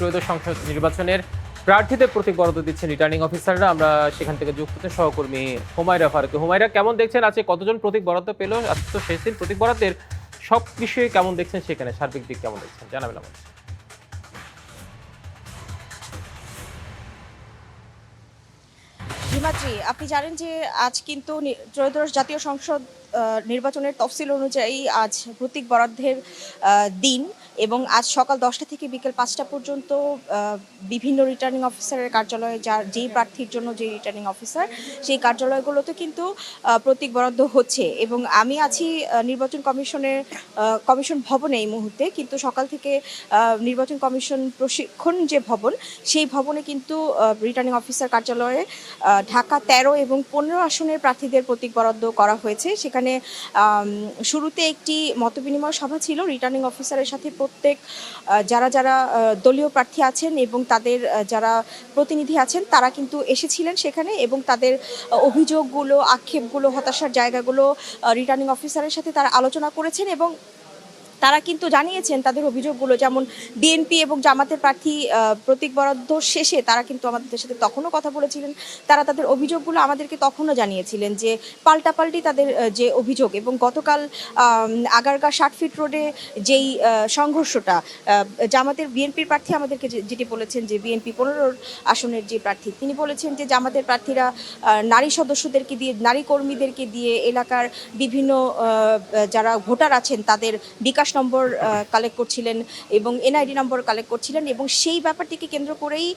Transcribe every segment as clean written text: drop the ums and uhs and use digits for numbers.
ত্রয়োদশ সংসদ নির্বাচনের প্রার্থীদের প্রতীক বরাদ্দ দিচ্ছেন রিটার্নিং অফিসাররা। আমরা সেখান থেকে যুক্ত হচ্ছে সহকর্মী হুমায়রা ফারুক। হুমায়রা, কেমন দেখছেন আজকে কতজন প্রতীক বরাদ্দ পেল? আজ তো শেষ দিন, প্রতীক বরাদ্দের সব বিষয়ে কেমন দেখছেন, সেখানে সার্বিক দিক কেমন দেখছেন জানাবেন আমাদের। হিমাদ্রি, আপনি জানেন যে আজ কিন্তু ত্রয়োদশ জাতীয় সংসদ নির্বাচনের তফসিল অনুযায়ী আজ প্রতীক বরাদ্দের দিন এবং আজ সকাল 10টা থেকে বিকেল 5টা পর্যন্ত বিভিন্ন রিটার্নিং অফিসারের কার্যালয়ে যেই প্রার্থীর জন্য যে রিটার্নিং অফিসার সেই কার্যালয়গুলোতে কিন্তু প্রতীক বরাদ্দ হচ্ছে। এবং আমি আছি নির্বাচন কমিশন ভবনে এই মুহূর্তে, কিন্তু সকাল থেকে নির্বাচন কমিশন প্রশিক্ষণ যে ভবন সেই ভবনে কিন্তু রিটার্নিং অফিসার কার্যালয়ে ঢাকা 13 এবং 15 আসনের প্রার্থীদের প্রতীক বরাদ্দ করা হয়েছে। সেখানে শুরুতে একটি মতবিনিময় সভা ছিল রিটার্নিং অফিসারের সাথে। প্রত্যেক যারা যারা দলীয় প্রার্থী আছেন এবং তাদের যারা প্রতিনিধি আছেন তারা কিন্তু এসেছিলেন সেখানে, এবং তাদের অভিযোগগুলো, আক্ষেপগুলো, হতাশার জায়গাগুলো রিটার্নিং অফিসারের সাথে তারা আলোচনা করেছেন এবং তারা কিন্তু জানিয়েছেন তাদের অভিযোগগুলো। যেমন বিএনপি এবং জামাতের প্রার্থী প্রতীক বরাদ্দ শেষে তারা কিন্তু আমাদের সাথে তখনও কথা বলেছিলেন। তারা তাদের অভিযোগগুলো আমাদেরকে তখনও জানিয়েছিলেন যে পাল্টাপাল্টি তাদের যে অভিযোগ। এবং গতকাল আগারগাঁ 60 ফিট রোডে যেই সংঘর্ষটা, জামাতের বিএনপির প্রার্থী আমাদেরকে যেটি বলেছেন যে বিএনপি 15 আসনের যে প্রার্থী, তিনি বলেছেন যে জামাতের প্রার্থীরা নারী সদস্যদেরকে দিয়ে, নারী কর্মীদেরকে দিয়ে এলাকার বিভিন্ন যারা ভোটার আছেন তাদের বিকাশ নম্বর কালেক্ট করছিলেন এবং এনআইডি নম্বর কালেক্ট করছিলেন, এবং সেই ব্যাপারটিকে কেন্দ্র করেই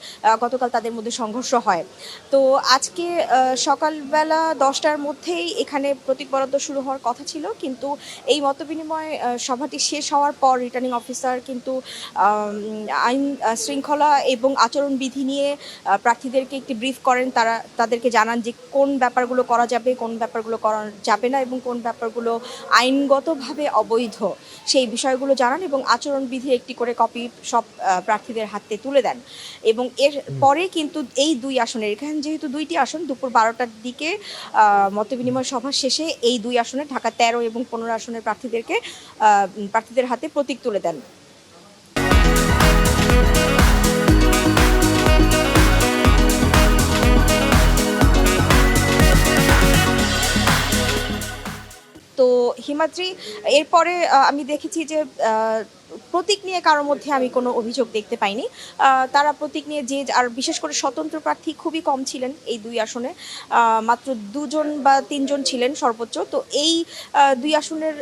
গতকাল তাদের মধ্যে সংঘর্ষ হয়। তো আজকে সকালবেলা 10টার মধ্যেই এখানে প্রতীক বরাদ্দ শুরু হওয়ার কথা ছিল, কিন্তু এই মতবিনিময় সভাটি শেষ হওয়ার পর রিটার্নিং অফিসার কিন্তু আইন শৃঙ্খলা এবং আচরণবিধি নিয়ে প্রার্থীদেরকে একটি ব্রিফ করেন। তাদেরকে জানান যে কোন ব্যাপারগুলো করা যাবে, কোন ব্যাপারগুলো করা যাবে না, এবং কোন ব্যাপারগুলো আইনগতভাবে অবৈধ সেই বিষয়গুলো জানান, এবং আচরণবিধির একটি করে কপি সব প্রার্থীদের হাতে তুলে দেন। এবং এর পরে কিন্তু এই দুই আসনের, এখানে যেহেতু দুইটি আসন, দুপুর 12টার দিকে মতবিনিময় সভা শেষে এই দুই আসনে ঢাকা 13 এবং 15 আসনের প্রার্থীদের হাতে প্রতীক তুলে দেন। তো হিমাদ্রি, এরপরে আমি দেখেছি যে প্রতীক নিয়ে কারোর মধ্যে আমি কোনো অভিযোগ দেখতে পাইনি। তারা প্রতীক নিয়ে আর বিশেষ করে স্বতন্ত্র প্রার্থী খুবই কম ছিলেন এই দুই আসনে, মাত্র 2জন বা 3জন ছিলেন সর্বোচ্চ। তো এই দুই আসনের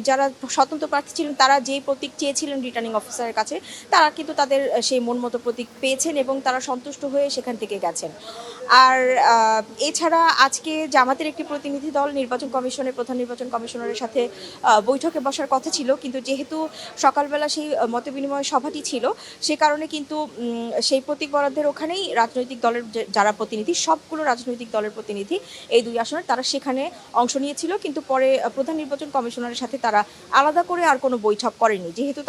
যারা স্বতন্ত্র প্রার্থী ছিলেন তারা যেই প্রতীক চেয়েছিলেন রিটার্নিং অফিসারের কাছে, তারা কিন্তু তাদের সেই মন মতো প্রতীক পেয়েছেন এবং তারা সন্তুষ্ট হয়ে সেখান থেকে গেছেন। আর এছাড়া আজকে জামাতের একটি প্রতিনিধি দল নির্বাচন কমিশনের প্রধান নির্বাচন কমিশনারের সাথে বৈঠকে বসার কথা ছিল, কিন্তু যেহেতু সকালবেলা সেই মতবিনিময় সভাটি ছিল সে কারণে কিন্তু সেই প্রতীক বরাদ্দের ওখানেই রাজনৈতিক দলের যারা প্রতিনিধি, সবগুলো রাজনৈতিক দলের প্রতিনিধি এই দুই আসনের, তারা সেখানে অংশ নিয়েছিল। কিন্তু পরে প্রধান নির্বাচন কমিশনারের সাথে তারা আলাদা করে আর কোনো বৈঠক করেনি, যেহেতু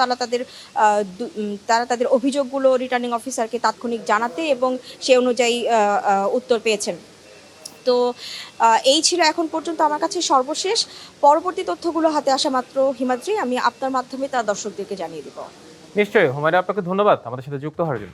তারা তাদের অভিযোগগুলো রিটার্নিং অফিসারকে তাৎক্ষণিক জানাতে এবং সে অনুযায়ী উত্তর পেয়েছেন। তো এই ছিল এখন পর্যন্ত আমার কাছে সর্বশেষ। পরবর্তী তথ্যগুলো হাতে আসা মাত্র হিমাদ্রি আমি আপনার মাধ্যমে তার দর্শকদেরকে জানিয়ে দিব। নিশ্চয়ই হুমায়রা, আপনাকে ধন্যবাদ আমাদের সাথে যুক্ত হওয়ার জন্য।